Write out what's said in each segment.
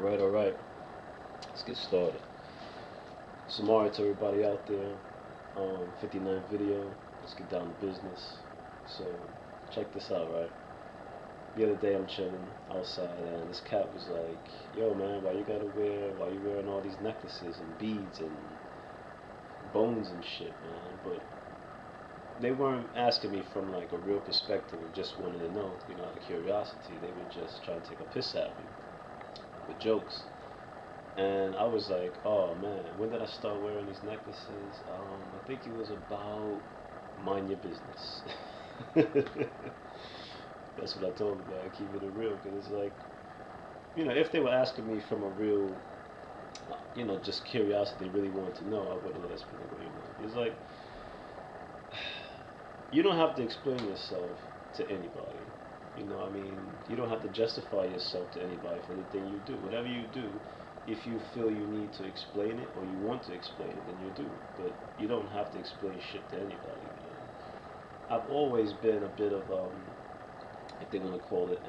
Alright. Let's get started. SUMARI to everybody out there. 59 video. Let's get down to business. So, check this out, right? The other day I'm chilling outside and this cat was like, yo man, why you wearing all these necklaces and beads and bones and shit, man? But they weren't asking me from like a real perspective and just wanted to know, out of curiosity. They were just trying to take a piss at me with jokes. And I was like, oh man, when did I start wearing these necklaces? I think it was about mind your business. That's what I told them, man. Keep it real, because it's like, if they were asking me from a real, just curiosity, they really wanted to know, I would have let them know. It's like, you don't have to explain yourself to anybody. You don't have to justify yourself to anybody for anything you do. Whatever you do, if you feel you need to explain it or you want to explain it, then you do. But you don't have to explain shit to anybody, man. I've always been a bit of, if they want to call it,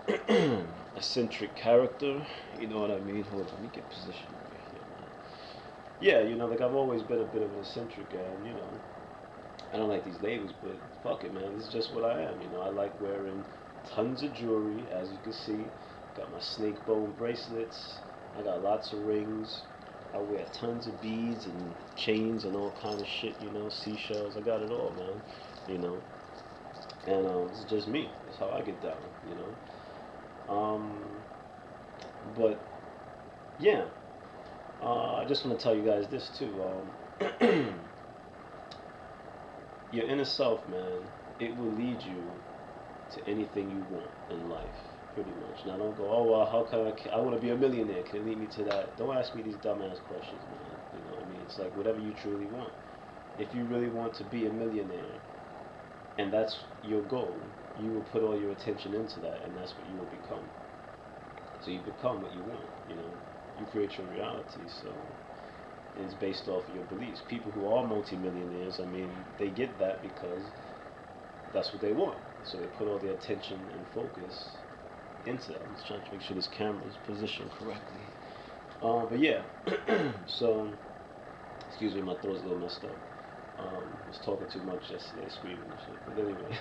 an eccentric character. You know what I mean? Hold on, let me get positioned right here, man. Yeah, like I've always been a bit of an eccentric, and I don't like these labels, but fuck it, man. This is just what I am. I like wearing tons of jewelry, as you can see. Got my snake bone bracelets. I got lots of rings. I wear tons of beads and chains and all kind of shit, seashells. I got it all, man. And it's just me. That's how I get down, But yeah, I just want to tell you guys this too. Your inner self, man, it will lead you to anything you want in life, pretty much. Now, don't go, oh, well, how can I want to be a millionaire. Can it lead me to that? Don't ask me these dumbass questions, man. You know what I mean? It's like whatever you truly want. If you really want to be a millionaire, and that's your goal, you will put all your attention into that, and that's what you will become. So you become what you want, You create your reality, so it's based off of your beliefs. People who are multimillionaires, they get that because that's what they want. So they put all their attention and focus into that. I'm just trying to make sure this camera is positioned correctly. But yeah, so, excuse me, my throat's a little messed up. I was talking too much yesterday, screaming and shit. But anyway,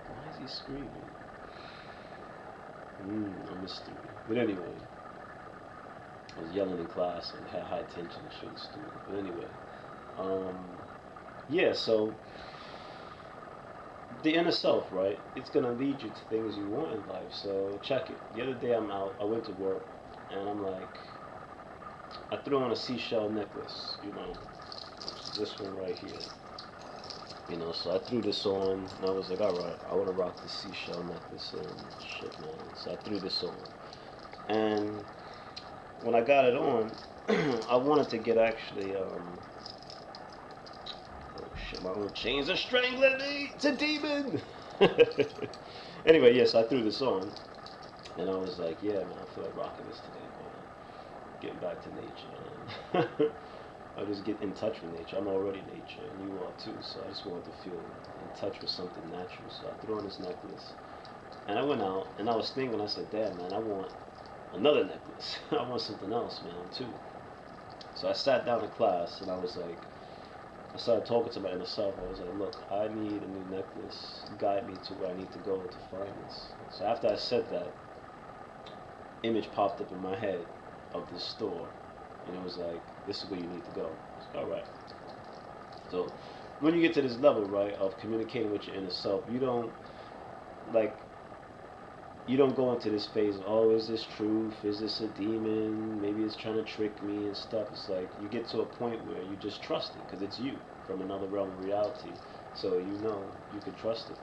why is he screaming? A mystery. But anyway, I was yelling in class and had high tension and shit, stupid. But anyway, yeah, so the inner self, right? It's gonna lead you to things you want in life. So check it. The other day I went to work, and I'm like, I threw on a seashell necklace, this one right here. So I threw this on, and I was like, alright, I want to rock this seashell necklace and shit, man. So I threw this on. And when I got it on, I wanted to get actually, oh shit, my own chains are strangling me! It's a demon! Anyway, yes, I threw this on, and I was like, yeah, man, I feel like rocking this today, man. Getting back to nature, man. I just get in touch with nature. I'm already nature, and you are too, so I just wanted to feel in touch with something natural. So I threw on this necklace, and I went out, and I was thinking, I said, damn, man, I want another necklace. I want something else, man, too. So I sat down in class, and I was like, I started talking to my inner self. I was like, look, I need a new necklace. Guide me to where I need to go to find this. So after I said that, image popped up in my head of this store. And it was like, this is where you need to go. I was like, alright. So when you get to this level, right, of communicating with your inner self, you don't go into this phase of, oh, is this truth? Is this a demon? Maybe it's trying to trick me and stuff. It's like you get to a point where you just trust it because it's you from another realm of reality. So you can trust it.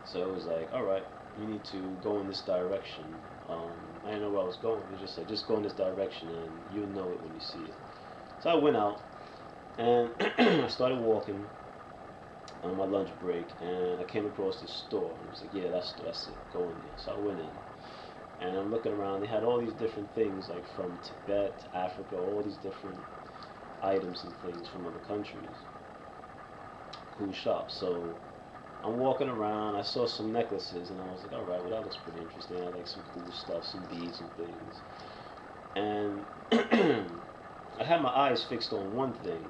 So it was like, alright, you need to go in this direction. I didn't know where I was going. It was just like, just go in this direction and you'll know it when you see it. So I went out and I started walking on my lunch break, and I came across this store. And I was like, yeah, that's it. Go in there. So I went in, and I'm looking around. They had all these different things, like from Tibet, Africa, all these different items and things from other countries. Cool shop. So I'm walking around. I saw some necklaces, and I was like, all right, well that looks pretty interesting. I like some cool stuff, some beads and things. And I had my eyes fixed on one thing,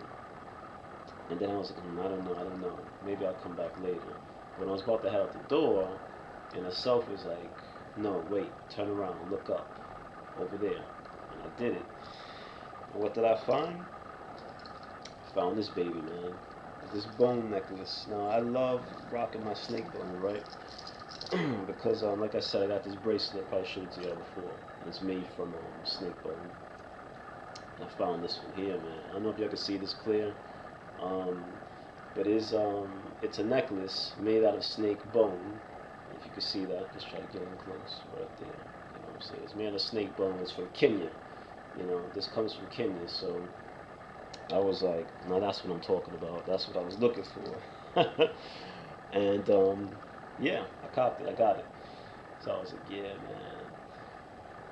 and then I was like, I don't know. Maybe I'll come back later. When I was about to head out the door, and the self was like, no, wait, turn around, look up, over there. And I did it. And what did I find? I found this baby, man. This bone necklace. Now, I love rocking my snake bone, right? Because, like I said, I got this bracelet. I probably showed it to you before. And it's made from snake bone. And I found this one here, man. I don't know if y'all can see this clear. But it's a necklace made out of snake bone. If you can see that, just try to get in close, right there. You know what I'm saying? It's made out of snake bone. It's from Kenya. You know, this comes from Kenya, so I was like, no, that's what I'm talking about. That's what I was looking for. And yeah, I copped it. I got it. So I was like, yeah, man.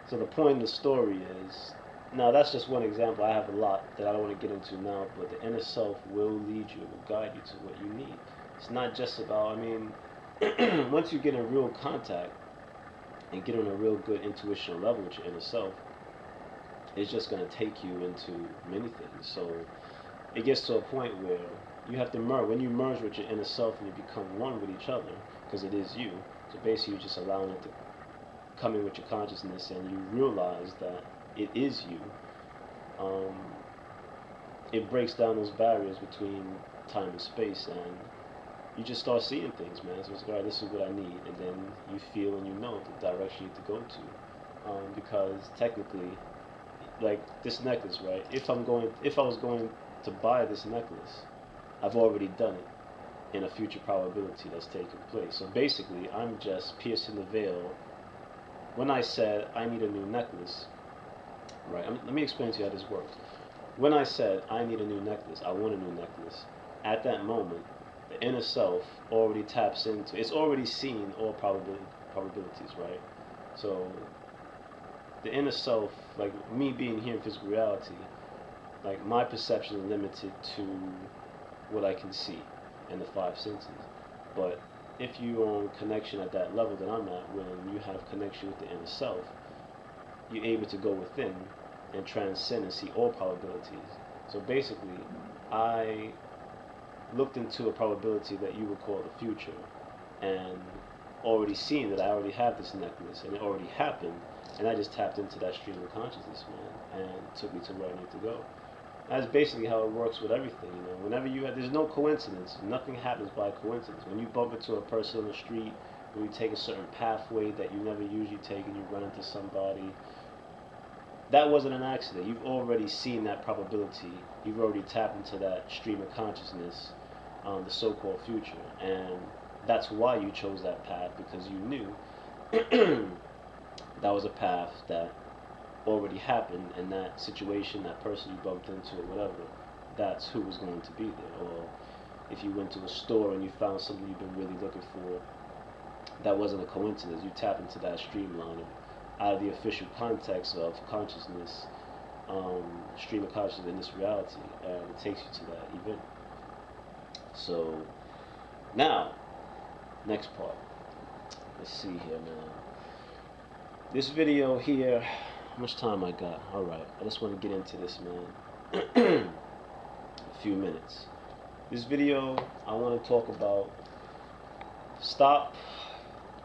So the point of the story is, now that's just one example. I have a lot that I don't want to get into now, but the inner self will lead you, it will guide you to what you need. It's not just about, I mean, once you get in real contact and get on a real good intuitional level with your inner self, it's just going to take you into many things. So it gets to a point where you have to merge. When you merge with your inner self and you become one with each other, because it is you, so basically you're just allowing it to come in with your consciousness, and you realize that it is you. It breaks down those barriers between time and space, and you just start seeing things, man. So it's like, all right, this is what I need, and then you feel and you know the direction you need to go to, because technically, like this necklace, right? If I was going to buy this necklace, I've already done it in a future probability that's taking place. So basically, I'm just piercing the veil. When I said I need a new necklace, right? Let me explain to you how this works. When I said I need a new necklace, I want a new necklace, at that moment, the inner self already taps into, it's already seen all probabilities, right? So the inner self, like me being here in physical reality, like my perception is limited to what I can see in the five senses. But if you're on connection at that level that I'm at, when you have connection with the inner self, you're able to go within and transcend and see all probabilities. So basically, I looked into a probability that you would call the future, and already seen that I already have this necklace, and it already happened, and I just tapped into that stream of consciousness, man, and it took me to where I need to go. That's basically how it works with everything, you know. Whenever there's no coincidence. Nothing happens by coincidence. When you bump into a person on the street, when you take a certain pathway that you never usually take and you run into somebody, that wasn't an accident. You've already seen that probability. You've already tapped into that stream of consciousness, the so-called future. And that's why you chose that path, because you knew that was a path that already happened, and that situation, that person you bumped into or whatever, that's who was going to be there. Or if you went to a store and you found something you've been really looking for, that wasn't a coincidence. You tap into that streamline out of the official context of consciousness, stream of consciousness in this reality, and it takes you to that event. So now, next part. Let's see here, man. This video here, how much time I got? Alright, I just want to get into this, man. A few minutes. This video, I want to talk about stop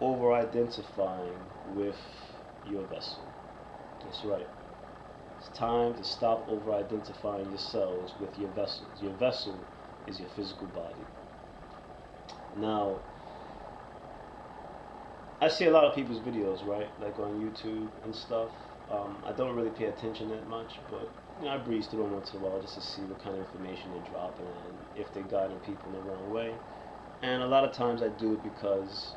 over-identifying with your vessel. That's right. It's time to stop over-identifying yourselves with your vessels. Your vessel is your physical body. Now, I see a lot of people's videos, right, like on YouTube and stuff. I don't really pay attention that much, but you know, I breeze through them once in a while just to see what kind of information they're dropping and if they're guiding people in the wrong way. And a lot of times I do it because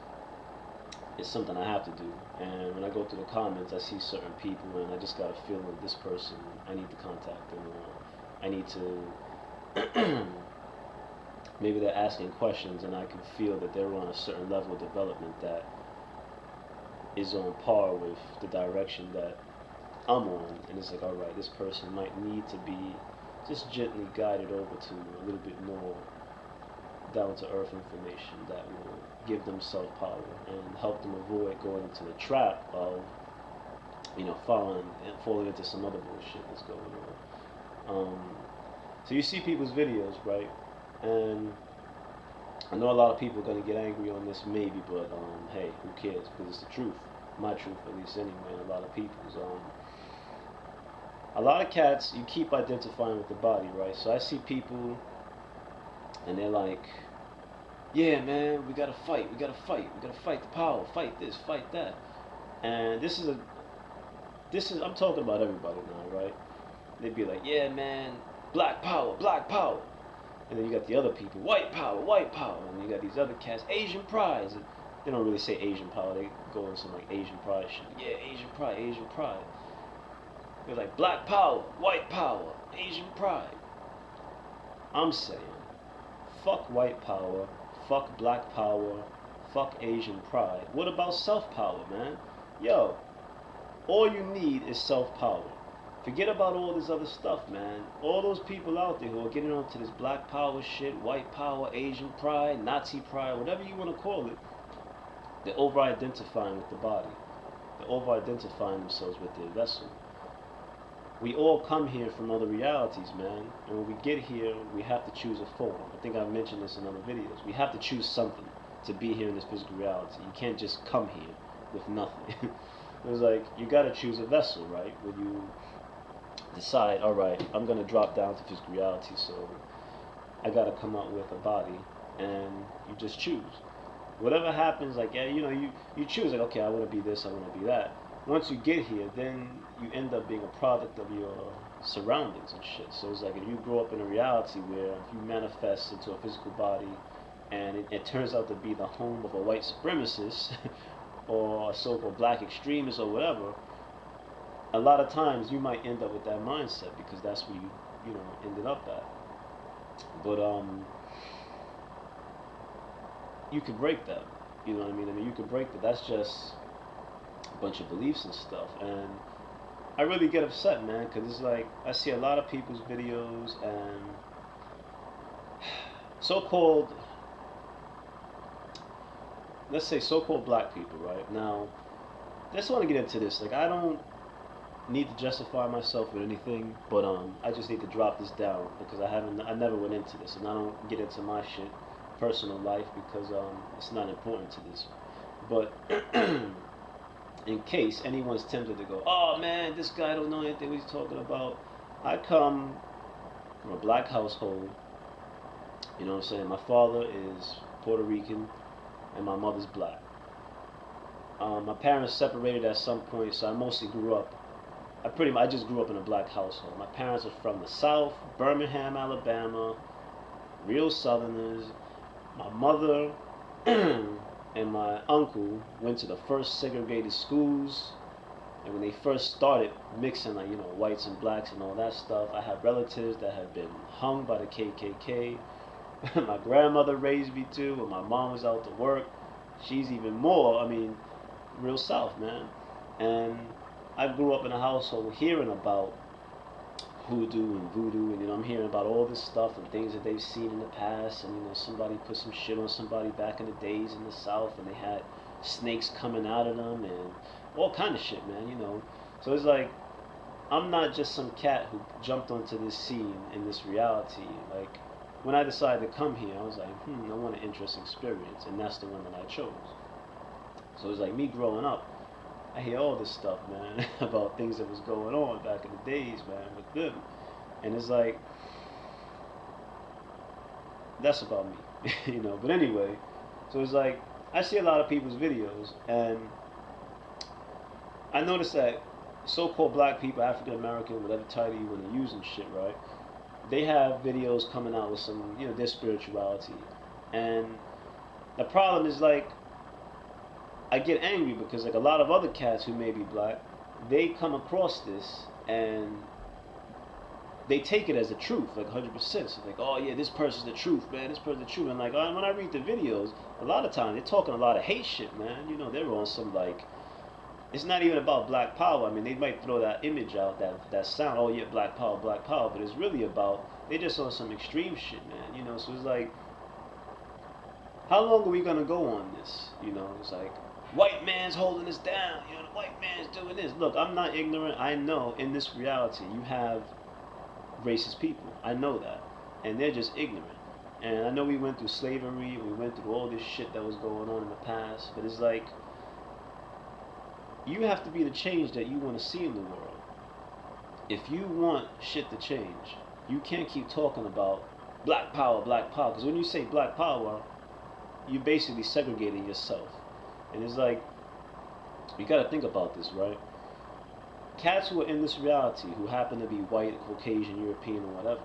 it's something I have to do. And when I go through the comments, I see certain people, and I just got a feeling that this person, I need to contact them, or I need to. Maybe they're asking questions, and I can feel that they're on a certain level of development that is on par with the direction that I'm on, and it's like, all right, this person might need to be just gently guided over to a little bit more down to earth information that will give them self power and help them avoid going into the trap of, you know, falling into some other bullshit that's going on. So you see people's videos, right? And I know a lot of people are going to get angry on this, maybe, but hey, who cares? Because it's the truth. My truth, at least, anyway. And a lot of people's. A lot of cats, you keep identifying with the body, right? So I see people, and they're like, yeah, man, we gotta fight, we gotta fight, we gotta fight the power, fight this, fight that. And this is, I'm talking about everybody now, right? They'd be like, yeah, man, black power, black power. And then you got the other people, white power, white power. And you got these other cats, Asian pride. They don't really say Asian power, they go on some like Asian pride shit. Yeah, Asian pride, Asian pride. They're like, black power, white power, Asian pride. I'm saying, fuck white power, fuck black power, fuck Asian pride. What about self-power, man? Yo, all you need is self-power. Forget about all this other stuff, man. All those people out there who are getting onto this black power shit, white power, Asian pride, Nazi pride, whatever you want to call it, they're over-identifying with the body. They're over-identifying themselves with their vessel. We all come here from other realities, man. And when we get here, we have to choose a form. I think I've mentioned this in other videos. We have to choose something to be here in this physical reality. You can't just come here with nothing. It's like, you gotta choose a vessel, right? When you decide, alright, I'm gonna drop down to physical reality, so I gotta come up with a body, and you just choose. Whatever happens, like, yeah, you know, you choose, like, okay, I wanna be this, I wanna be that. Once you get here, then you end up being a product of your surroundings and shit. So it's like, if you grow up in a reality where you manifest into a physical body and it turns out to be the home of a white supremacist or a so-called black extremist or whatever, a lot of times you might end up with that mindset because that's where you know, ended up at. But you could break that. You know what I mean? I mean, you could break that. That's just a bunch of beliefs and stuff. And I really get upset, man, because it's like, I see a lot of people's videos and so-called, let's say so-called black people, right? Now, I just want to get into this. Like, I don't need to justify myself with anything, but I just need to drop this down because I never went into this, and I don't get into my shit, personal life, because it's not important to this. But in case anyone's tempted to go, oh man, this guy don't know anything what he's talking about. I come from a black household, you know what I'm saying? My father is Puerto Rican and my mother's black. My parents separated at some point, so I mostly grew up, I just grew up in a black household. My parents are from the South, Birmingham, Alabama, real Southerners. My mother and my uncle went to the first segregated schools, and when they first started mixing, like, you know, whites and blacks and all that stuff, I had relatives that had been hung by the KKK. My grandmother raised me too, when my mom was out to work. She's even more, I mean, real South, man. And I grew up in a household hearing about hoodoo and voodoo, and, you know, I'm hearing about all this stuff and things that they've seen in the past, and, you know, somebody put some shit on somebody back in the days in the South, and they had snakes coming out of them and all kind of shit, man, you know. So it's like, I'm not just some cat who jumped onto this scene in this reality. Like, when I decided to come here, I was like, I want an interesting experience, and that's the one that I chose. So it's like me growing up, I hear all this stuff, man, about things that was going on back in the days, man, with them. And it's like, that's about me, you know. But anyway, so it's like, I see a lot of people's videos, and I noticed that so-called black people, African American, whatever title you want to use and shit, right? They have videos coming out with some, you know, their spirituality. And the problem is, like, I get angry because, like, a lot of other cats who may be black, they come across this and they take it as the truth, like 100%. So like, oh yeah, this person's the truth, man, this person's the truth. And like, when I read the videos, a lot of times they're talking a lot of hate shit, man. You know, they're on some, like, it's not even about black power. I mean, they might throw that image out, that sound, oh yeah, black power, but it's really about, they just on some extreme shit, man. You know, so it's like, How long are we gonna go on this? You know, it's like white man's holding us down. You know, the white man's doing this. Look, I'm not ignorant. I know in this reality you have racist people. I know that, and they're just ignorant. And I know we went through slavery. We went through all this shit that was going on in the past. But it's like you have to be the change that you want to see in the world. If you want shit to change, you can't keep talking about black power, black power. Because when you say black power, you're basically segregating yourself. And it's like, you gotta think about this, right? Cats who are in this reality, who happen to be white, Caucasian, European, or whatever,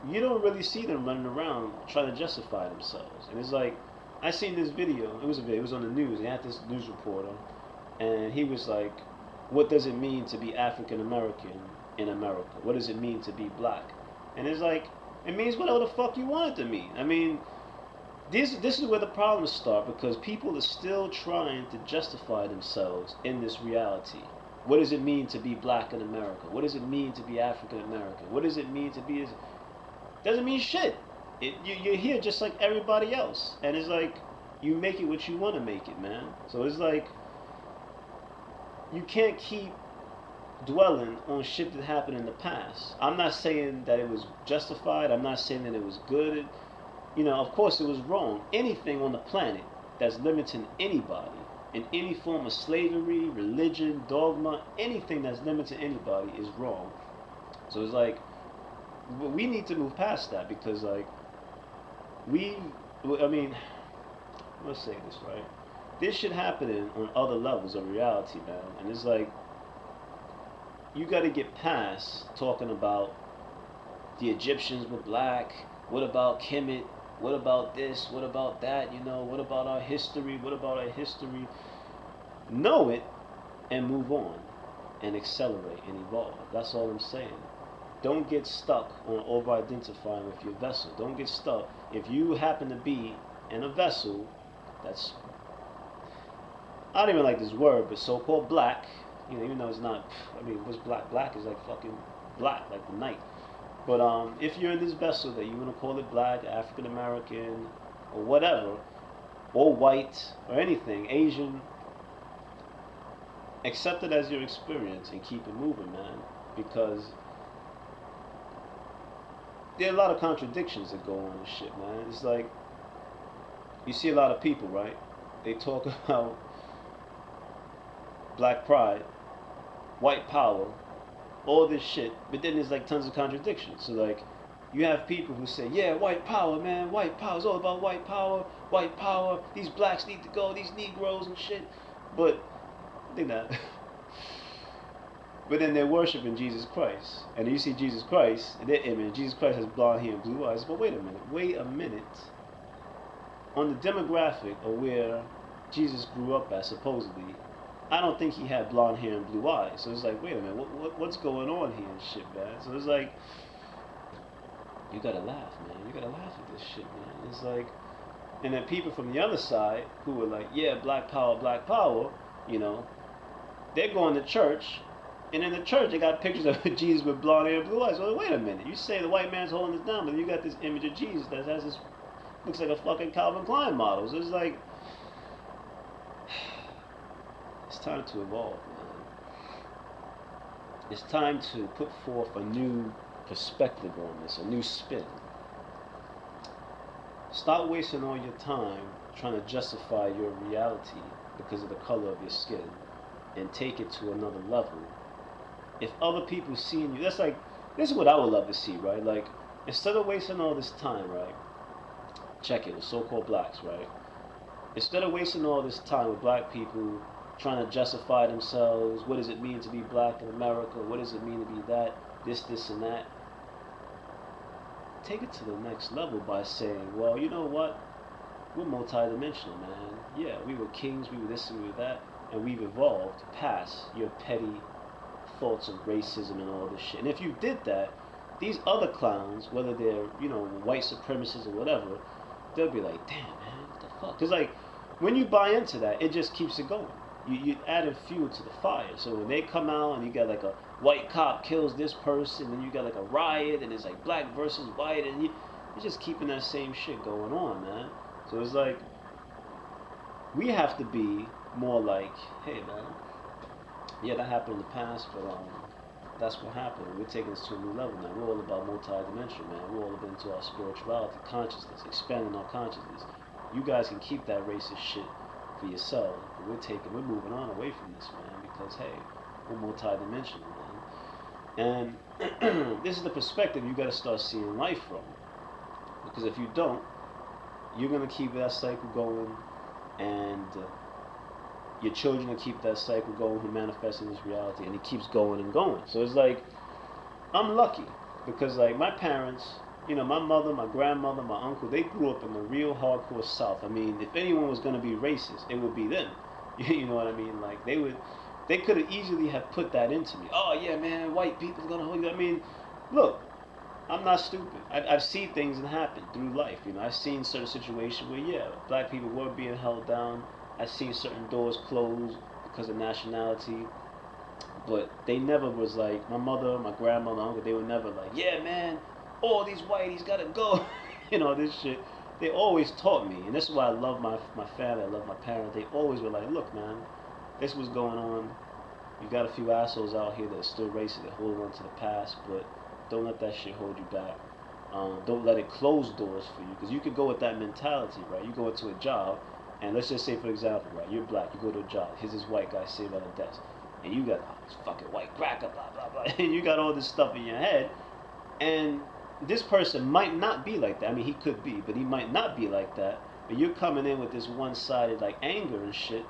you don't really see them running around trying to justify themselves. And it's like, I seen this video, it was on the news, they had this news reporter, and he was like, what does it mean to be African American in America? What does it mean to be black? And it's like, it means whatever the fuck you want it to mean. I mean, this is where the problems start, because people are still trying to justify themselves in this reality. What does it mean to be black in America? What does it mean to be African American? What does it mean to be... Doesn't mean shit. You're here just like everybody else. And it's like, you make it what you want to make it, man. So it's like, you can't keep dwelling on shit that happened in the past. I'm not saying that it was justified. I'm not saying that it was good. You know, of course it was wrong. Anything on the planet that's limiting anybody in any form of slavery, religion, dogma, anything that's limiting anybody is wrong. So it's like, we need to move past that, because like, I mean, let's say this, right? This shit happening on other levels of reality, man. And it's like, you got to get past talking about the Egyptians were black. What about Kemet? What about this? What about that? You know, what about our history? What about our history? Know it and move on and accelerate and evolve. That's all I'm saying. Don't get stuck on over-identifying with your vessel. Don't get stuck. If you happen to be in a vessel that's, I don't even like this word, but so-called black, you know, even though it's not, I mean, what's black? Black is like fucking black, like the night. But if you're in this vessel that you want to call it black, African American, or whatever, or white, or anything, Asian, accept it as your experience and keep it moving, man. Because there are a lot of contradictions that go on and shit, man. It's like, you see a lot of people, right? They talk about black pride, white power, all this shit, but then there's like tons of contradictions. So like, you have people who say, yeah, white power, man, white power, it's all about white power, these blacks need to go, these Negroes and shit. But they're not. But then they're worshiping Jesus Christ. And you see Jesus Christ, in their image, Jesus Christ has blonde hair and blue eyes. But wait a minute. On the demographic of where Jesus grew up at, supposedly, I don't think he had blonde hair and blue eyes. So it's like, wait a minute, what's going on here and shit, man? So it's like, you gotta laugh, man. You gotta laugh at this shit, man. It's like, and then people from the other side who were like, yeah, black power, you know, they're going to church, and in the church they got pictures of Jesus with blonde hair and blue eyes. So wait a minute, you say the white man's holding us down, but you got this image of Jesus that has this, looks like a fucking Calvin Klein model. So it's like, it's time to evolve, man. It's time to put forth a new perspective on this, a new spin. Stop wasting all your time trying to justify your reality because of the color of your skin, and take it to another level. If other people seeing you, that's like, this is what I would love to see, right? Like, instead of wasting all this time, right? Check it, with so-called blacks, right? Instead of wasting all this time with black people trying to justify themselves, what does it mean to be black in America? What does it mean to be that? This, and that. Take it to the next level by saying, well, you know what? We're multidimensional, man. Yeah, we were kings, we were this and we were that, and we've evolved past your petty thoughts of racism and all this shit. And if you did that, these other clowns, whether they're, you know, white supremacists or whatever, they'll be like, damn, man, what the fuck? Because, like, when you buy into that, it just keeps it going. You added fuel to the fire. So when they come out and you got like a white cop kills this person, and you got like a riot, and it's like black versus white, and you're just keeping that same shit going on, man. So it's like, we have to be more like, hey man, yeah, that happened in the past, but that's what happened. We're taking this to a new level now. We're all about multi-dimensional, man. We're all into our spirituality, consciousness, expanding our consciousness. You guys can keep that racist shit for yourselves, but we're moving on away from this, man, because hey, we're multi-dimensional, man. And this is the perspective you got to start seeing life from, because if you don't, you're gonna keep that cycle going, and your children will keep that cycle going, who manifest in this reality, and it keeps going and going. So it's like, I'm lucky, because like my parents, you know, my mother, my grandmother, my uncle, they grew up in the real hardcore South. I mean, if anyone was gonna be racist, it would be them. You know what I mean? Like they could have easily have put that into me. Oh yeah, man, white people's gonna hold you. I mean, look, I'm not stupid. I've seen things that happen through life. You know, I've seen certain situations where, yeah, black people were being held down. I've seen certain doors closed because of nationality. But they never was like, my mother, my grandmother, my uncle, they were never like, yeah, man, all these whiteies gotta go. You know, this shit. They always taught me. And this is why I love my family, I love my parents. They always were like, look, man, this was going on. You got a few assholes out here that are still racist, that hold on to the past, but don't let that shit hold you back. Don't let it close doors for you, because you could go with that mentality, right? You go into a job, and let's just say, for example, right, you're black, you go to a job, here's this white guy sitting at a desk, and you got this fucking white cracker, blah, blah, blah, and you got all this stuff in your head, and this person might not be like that. I mean, he could be, but he might not be like that, but you're coming in with this one-sided, like, anger and shit,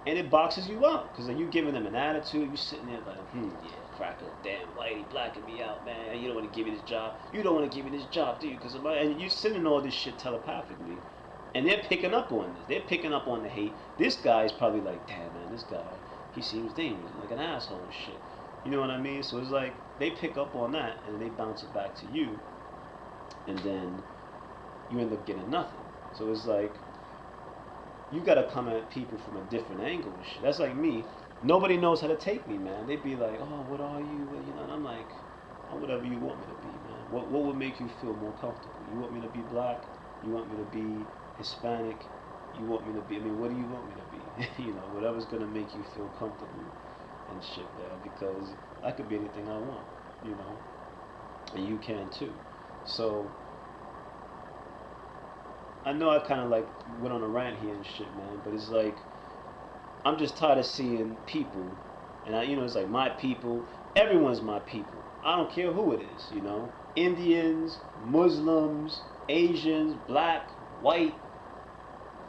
and it boxes you out, because then you giving them an attitude, you sitting there like, yeah, cracker, damn whitey, blacking me out, man, you don't want to give me this job, you don't want to give me this job, do you, because of my, and you're sending all this shit telepathically, and they're picking up on this, they're picking up on the hate. This guy is probably like, damn, man, this guy, he seems dangerous, like an asshole and shit, you know what I mean? So it's like, they pick up on that, and they bounce it back to you, and then you end up getting nothing. So it's like, you gotta come at people from a different angle and shit. That's like me. Nobody knows how to take me, man. They'd be like, oh, what are you? You know, and I'm like, oh, whatever you want me to be, man. What would make you feel more comfortable? You want me to be black? You want me to be Hispanic? You want me to be, I mean, what do you want me to be? You know, whatever's gonna make you feel comfortable and shit, man. Because I could be anything I want, you know, and you can too. So I know I kind of like went on a rant here and shit, man, but it's like, I'm just tired of seeing people, and you know, it's like my people, everyone's my people. I don't care who it is, you know, Indians, Muslims, Asians, black, white,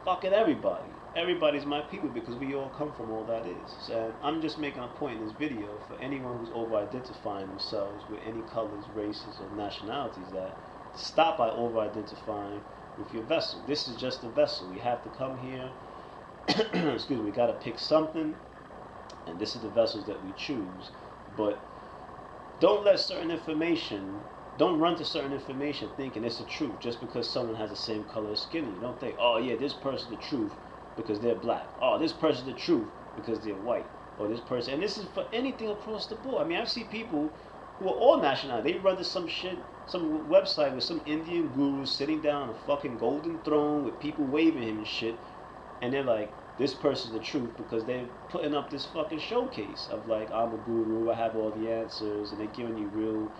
fucking everybody. Everybody's my people, because we all come from all that is. And I'm just making a point in this video for anyone who's over-identifying themselves with any colors, races, or nationalities, that stop by over-identifying with your vessel. This is just a vessel. We have to come here. Excuse me. We got to pick something, and this is the vessels that we choose. But don't let certain information. Don't run to certain information thinking it's the truth just because someone has the same color of skin. You don't think, oh yeah, this person's the truth because they're black. Oh, this person's the truth because they're white. Or this person, and this is for anything across the board. I mean, I've seen people who are all nationality. They run to some shit, some website with some Indian guru sitting down on a fucking golden throne with people waving him and shit, and they're like, this person's the truth because they're putting up this fucking showcase of like, I'm a guru, I have all the answers, and they're giving you real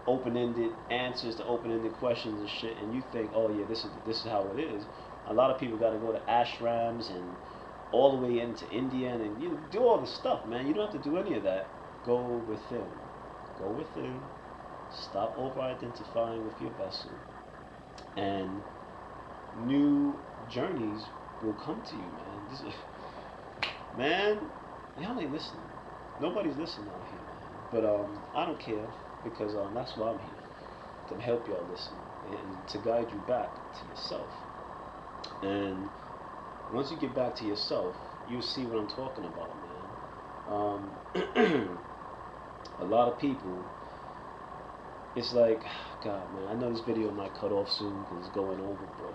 open-ended answers to open-ended questions and shit, and you think, oh yeah, this is how it is. A lot of people got to go to ashrams and all the way into India, and you do all this stuff, man. You don't have to do any of that. Go within. Go within. Stop over-identifying with your vessel, and new journeys will come to you, man. This is, man, y'all ain't listening. Nobody's listening out here, man. But I don't care, because that's why I'm here, to help y'all listen and to guide you back to yourself. And once you get back to yourself, you'll see what I'm talking about, man. A lot of people, it's like, God, man, I know this video might cut off soon because it's going over, but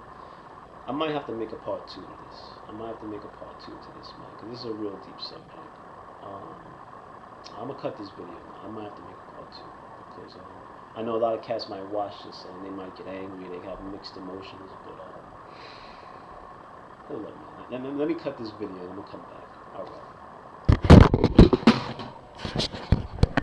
I might have to make a part 2 to this. I might have to make a part 2 to this, man, because this is a real deep subject. I'm going to cut this video, man. I might have to make a part 2, because I know a lot of cats might watch this and they might get angry, they have mixed emotions, but Hold up, man. Let me cut this video and I'm gonna come back. All right.